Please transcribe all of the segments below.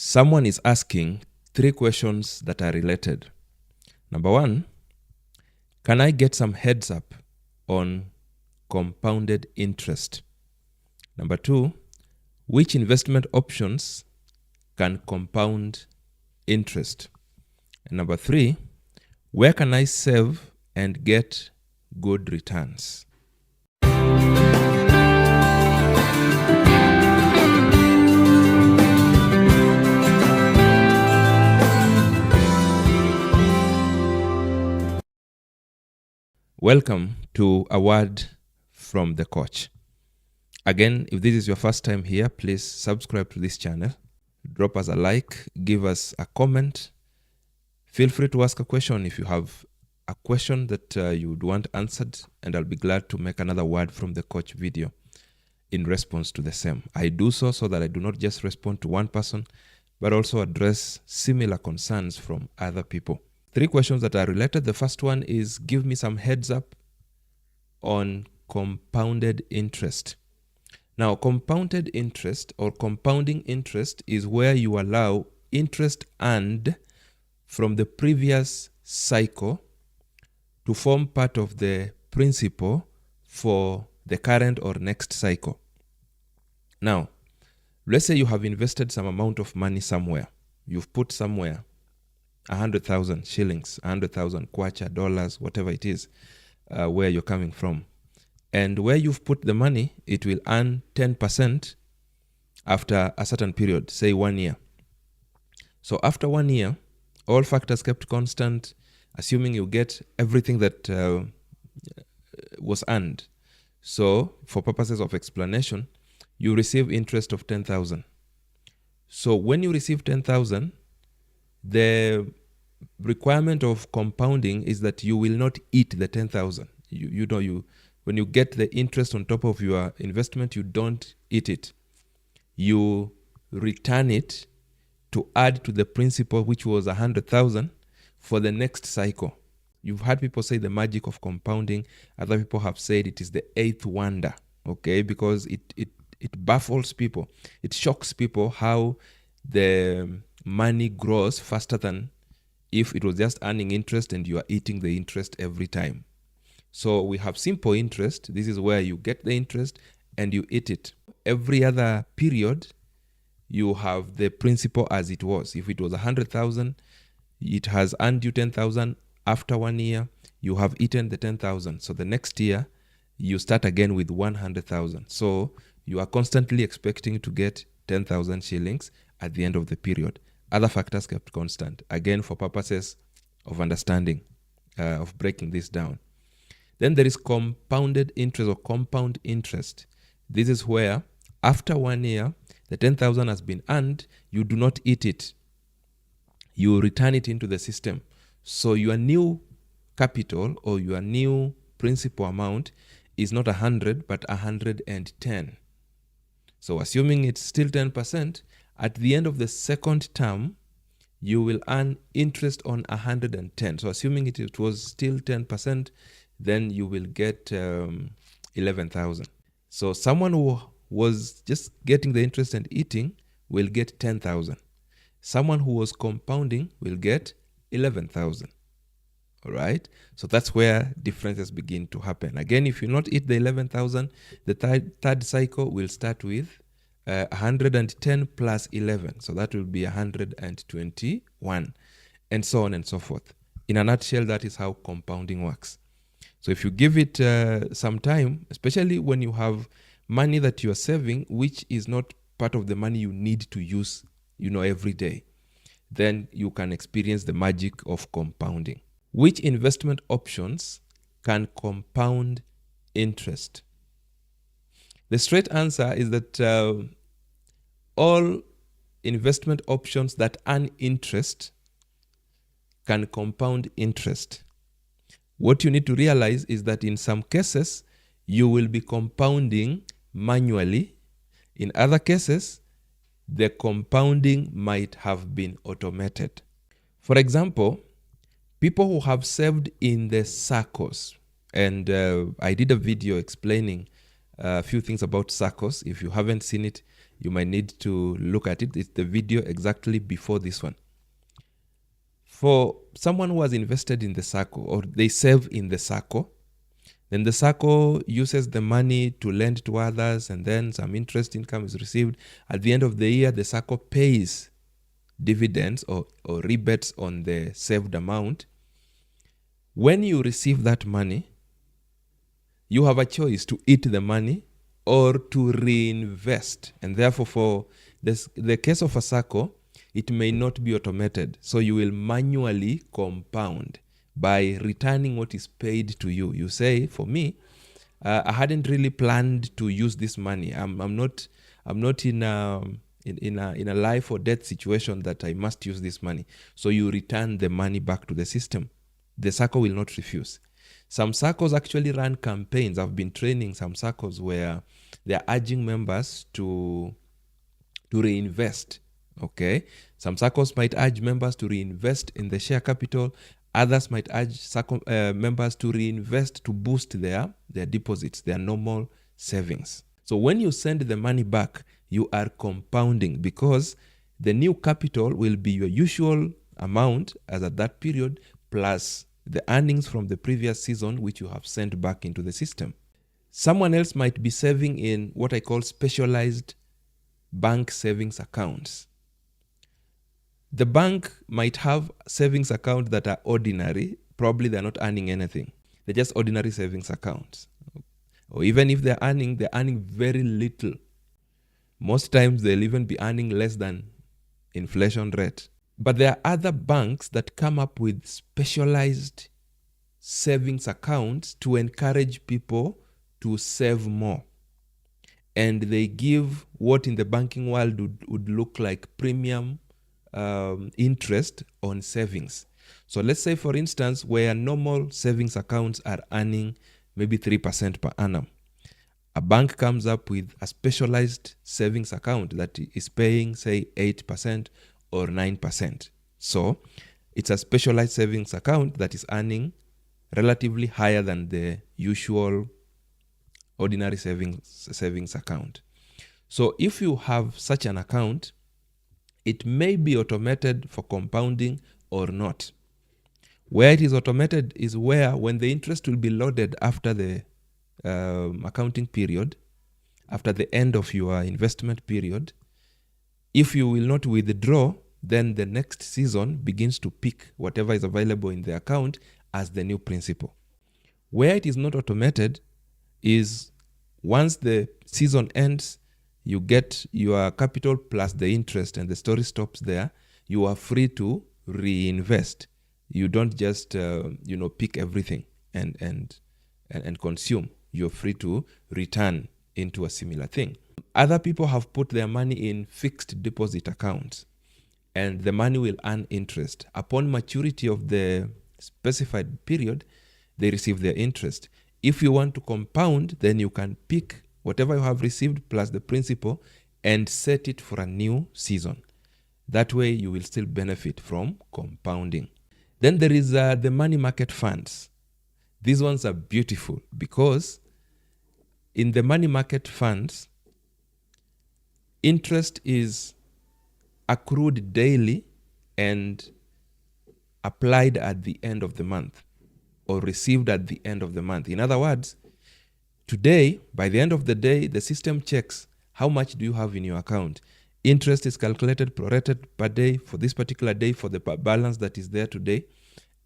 Someone is asking 3 questions that are related. Number 1, can I get some heads up on compounded interest? Number 2, which investment options can compound interest? And number 3, where can I save and get good returns? Welcome to A Word from the Coach. Again, if this is your first time here, please subscribe to this channel. Drop us a like, give us a comment. Feel free to ask a question if you have a question that you would want answered, and I'll be glad to make another Word from the Coach video in response to the same. I do so that I do not just respond to one person, but also address similar concerns from other people. 3 questions that are related. The first one is, give me some heads up on compounded interest. Now, compounded interest or compounding interest is where you allow interest earned from the previous cycle to form part of the principal for the current or next cycle. Now, let's say you have invested some amount of money somewhere. You've put somewhere 100,000 shillings, 100,000 kwacha, dollars, whatever it is, where you're coming from. And where you've put the money, it will earn 10% after a certain period, say 1 year. So after 1 year, all factors kept constant, assuming you get everything that was earned. So for purposes of explanation, you receive interest of 10,000. So when you receive 10,000, the requirement of compounding is that you will not eat the 10,000. When you get the interest on top of your investment, you don't eat it. You return it to add to the principal, which was 100,000, for the next cycle. You've heard people say the magic of compounding. Other people have said it is the 8th wonder, okay? Because it baffles people. It shocks people how the money grows faster than if it was just earning interest and you are eating the interest every time. So we have simple interest. This is where you get the interest and you eat it. Every other period, you have the principal as it was. If it was 100,000, it has earned you 10,000. After 1 year, you have eaten the 10,000. So the next year, you start again with 100,000. So you are constantly expecting to get 10,000 shillings at the end of the period. Other factors kept constant, again for purposes of understanding, of breaking this down. Then there is compounded interest or compound interest. This is where after 1 year, the 10,000 has been earned, you do not eat it. You return it into the system. So your new capital or your new principal amount is not 100, but 110. So assuming it's still 10%, at the end of the second term, you will earn interest on 110. So assuming it was still 10%, then you will get 11,000. So someone who was just getting the interest and eating will get 10,000. Someone who was compounding will get 11,000. All right? So that's where differences begin to happen. Again, if you not eat the 11,000, the third cycle will start with 110 plus 11. So that will be 121, and so on and so forth. In a nutshell, that is how compounding works. So if you give it some time, especially when you have money that you are saving, which is not part of the money you need to use, every day, then you can experience the magic of compounding. Which investment options can compound interest? The straight answer is that all investment options that earn interest can compound interest. What you need to realize is that in some cases, you will be compounding manually. In other cases, the compounding might have been automated. For example, people who have saved in the SACCOs, and I did a video explaining a few things about SACCOs. If you haven't seen it, you might need to look at it. It's the video exactly before this one. For someone who has invested in the SACCO, or they save in the SACCO, then the SACCO uses the money to lend to others, and then some interest income is received. At the end of the year, the SACCO pays dividends or rebates on the saved amount. When you receive that money, you have a choice to eat the money or to reinvest. And therefore, for the case of a SACCO, it may not be automated. So you will manually compound by returning what is paid to you. You say, for me, I hadn't really planned to use this money. I'm not in a life or death situation that I must use this money. So you return the money back to the system. The SACCO will not refuse. Some SACCOs actually run campaigns. I've been training some SACCOs where they're urging members to reinvest. Okay, some SACCOs might urge members to reinvest in the share capital. Others might urge members to reinvest to boost their deposits, their normal savings. So when you send the money back, you are compounding, because the new capital will be your usual amount as at that period, plus the earnings from the previous season, which you have sent back into the system. Someone else might be saving in what I call specialized bank savings accounts. The bank might have savings accounts that are ordinary. Probably they're not earning anything. They're just ordinary savings accounts. Or even if they're earning very little. Most times they'll even be earning less than inflation rate. But there are other banks that come up with specialized savings accounts to encourage people to save more. And they give what in the banking world would look like premium interest on savings. So let's say, for instance, where normal savings accounts are earning maybe 3% per annum, a bank comes up with a specialized savings account that is paying, say, 8% or 9%. So it's a specialized savings account that is earning relatively higher than the usual ordinary savings account. So if you have such an account, it may be automated for compounding or not. Where it is automated is where, when the interest will be loaded after the accounting period, after the end of your investment period, if you will not withdraw, then the next season begins to pick whatever is available in the account as the new principal. Where it is not automated is once the season ends, you get your capital plus the interest and the story stops there. You are free to reinvest. You don't just pick everything and consume. You're free to return into a similar thing. Other people have put their money in fixed deposit accounts, and the money will earn interest. Upon maturity of the specified period, they receive their interest. If you want to compound, then you can pick whatever you have received plus the principal and set it for a new season. That way you will still benefit from compounding. Then there is the money market funds. These ones are beautiful because in the money market funds, interest is accrued daily and applied at the end of the month, or received at the end of the month. In other words, today, by the end of the day, the system checks how much do you have in your account. Interest is calculated, prorated per day for this particular day for the balance that is there today.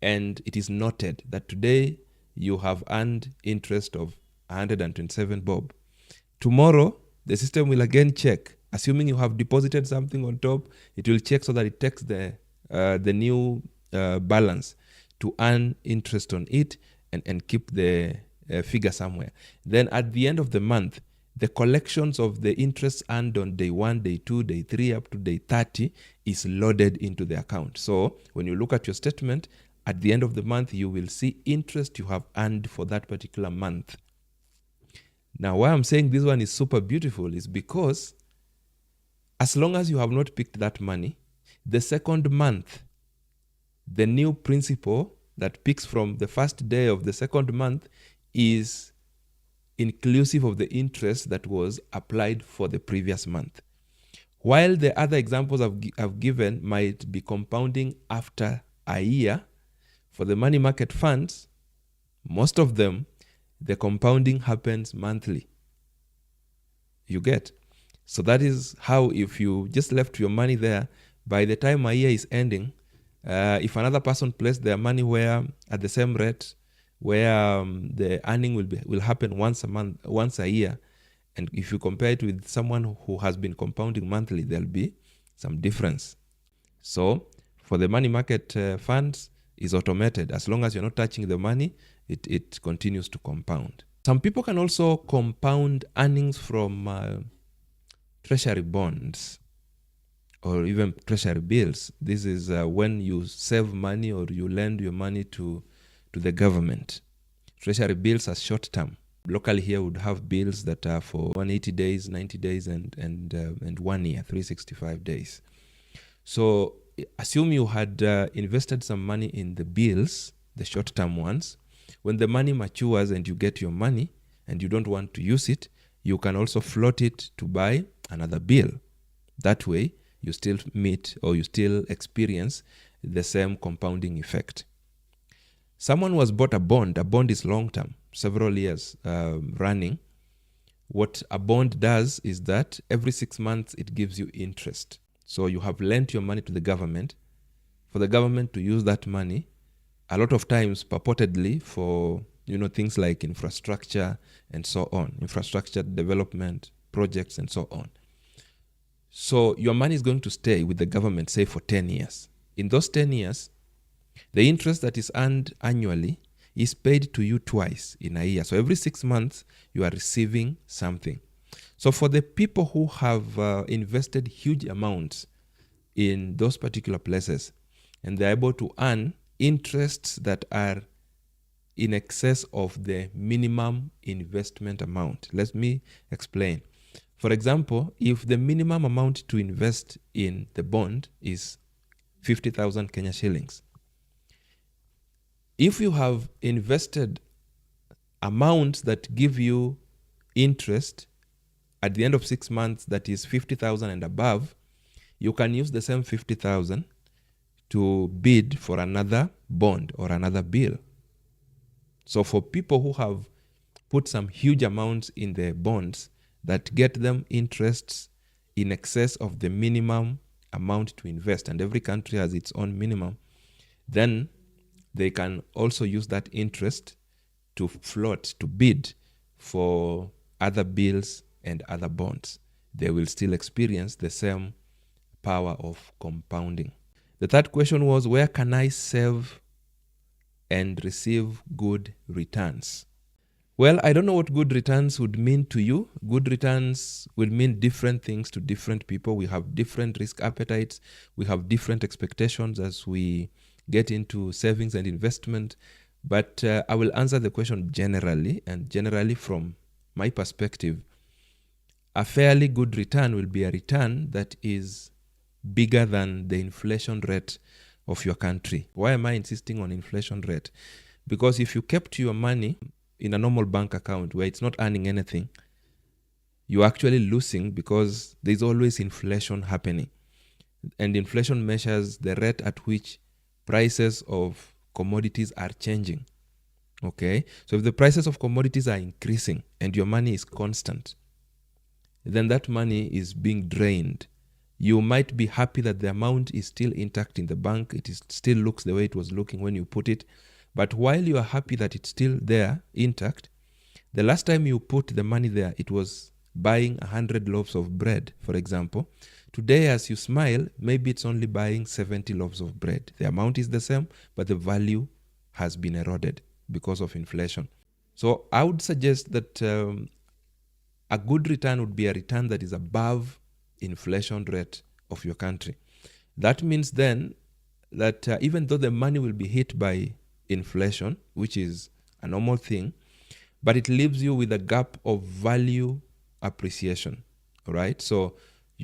And it is noted that today you have earned interest of 127 bob. Tomorrow, the system will again check. Assuming you have deposited something on top, it will check so that it takes the new balance to earn interest on it and keep the figure somewhere. Then at the end of the month, the collections of the interest earned on day 1, day 2, day 3, up to day 30 is loaded into the account. So when you look at your statement, at the end of the month, you will see interest you have earned for that particular month. Now, why I'm saying this one is super beautiful is because as long as you have not picked that money, the second month, the new principal that picks from the first day of the second month is inclusive of the interest that was applied for the previous month. While the other examples I've given might be compounding after a year, for the money market funds, most of them, the compounding happens monthly. You get? So that is how, if you just left your money there, by the time a year is ending, if another person placed their money where at the same rate, where the earning will happen once a month, once a year, and if you compare it with someone who has been compounding monthly, there'll be some difference. So for the money market funds, is automated. As long as you're not touching the money, it continues to compound. Some people can also compound earnings from treasury bonds or even treasury bills. This is when you save money or you lend your money to the government. Treasury bills are short term. Locally here would have bills that are for 180 days, 90 days, and 1 year, 365 days. So assume you had invested some money in the bills, the short-term ones. When the money matures and you get your money and you don't want to use it, you can also float it to buy another bill. That way, you still meet or you still experience the same compounding effect. Someone who has bought a bond is long-term, several years running. What a bond does is that every 6 months it gives you interest. So you have lent your money to the government for the government to use that money, a lot of times purportedly for things like infrastructure and so on, infrastructure development projects and so on. So your money is going to stay with the government, say for 10 years. In those 10 years, the interest that is earned annually is paid to you twice in a year. So every 6 months, you are receiving something. So for the people who have invested huge amounts in those particular places, and they're able to earn interests that are in excess of the minimum investment amount. Let me explain. For example, if the minimum amount to invest in the bond is 50,000 Kenya shillings, if you have invested amounts that give you interest at the end of 6 months, that is 50,000 and above, you can use the same 50,000 to bid for another bond or another bill. So for people who have put some huge amounts in the bonds that get them interests in excess of the minimum amount to invest, and every country has its own minimum, then they can also use that interest to float, to bid for other bills and other bonds. They will still experience the same power of compounding. The third question was, where can I save and receive good returns? Well, I don't know what good returns would mean to you. Good returns will mean different things to different people. We have different risk appetites. We have different expectations as we get into savings and investment. But I will answer the question generally, and generally from my perspective, a fairly good return will be a return that is bigger than the inflation rate of your country. Why am I insisting on inflation rate? Because if you kept your money in a normal bank account where it's not earning anything, you're actually losing because there's always inflation happening. And inflation measures the rate at which prices of commodities are changing. Okay? So if the prices of commodities are increasing and your money is constant, then that money is being drained. You might be happy that the amount is still intact in the bank. It still looks the way it was looking when you put it. But while you are happy that it's still there, intact, the last time you put the money there, it was buying 100 loaves of bread, for example. Today, as you smile, maybe it's only buying 70 loaves of bread. The amount is the same, but the value has been eroded because of inflation. So I would suggest that a good return would be a return that is above inflation rate of your country. That means then that even though the money will be hit by inflation, which is a normal thing, but it leaves you with a gap of value appreciation, right? So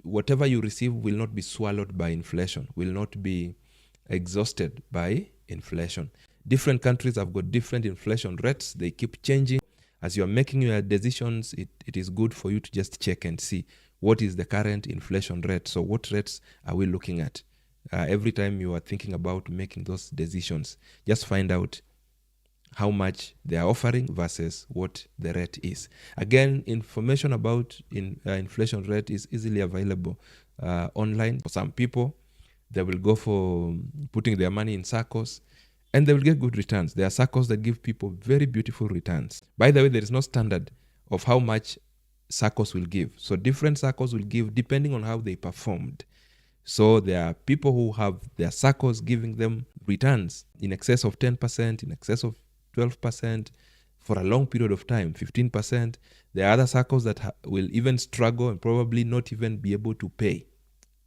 whatever you receive will not be swallowed by inflation, will not be exhausted by inflation. Different countries have got different inflation rates. They keep changing. As you're making your decisions, it is good for you to just check and see what is the current inflation rate. So what rates are we looking at? Every time you are thinking about making those decisions, just find out how much they are offering versus what the rate is. Again, information about inflation rate is easily available online. For some people, they will go for putting their money in SACCOs, and they will get good returns. There are SACCOs that give people very beautiful returns. By the way, there is no standard of how much SACCOs will give. So different SACCOs will give depending on how they performed. So there are people who have their SACCOs giving them returns in excess of 10%, in excess of 12% for a long period of time, 15%. There are other SACCOs that will even struggle and probably not even be able to pay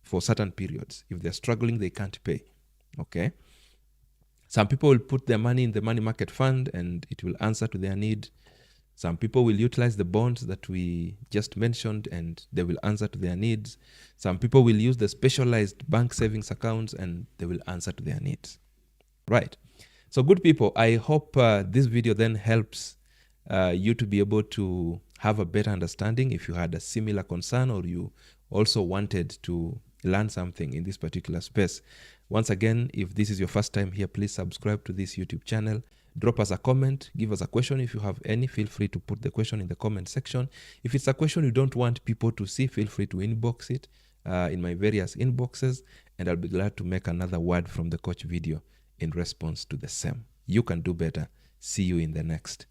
for certain periods. If they're struggling, they can't pay. Okay. Some people will put their money in the money market fund and it will answer to their need. Some people will utilize the bonds that we just mentioned and they will answer to their needs. Some people will use the specialized bank savings accounts and they will answer to their needs. Right. So good people, I hope this video then helps you to be able to have a better understanding if you had a similar concern or you also wanted to learn something in this particular space. Once again, if this is your first time here, please subscribe to this YouTube channel. Drop us a comment, give us a question if you have any. Feel free to put the question in the comment section. If it's a question you don't want people to see, feel free to inbox it in my various inboxes, and I'll be glad to make another word from the coach video in response to the same. You can do better. See you in the next.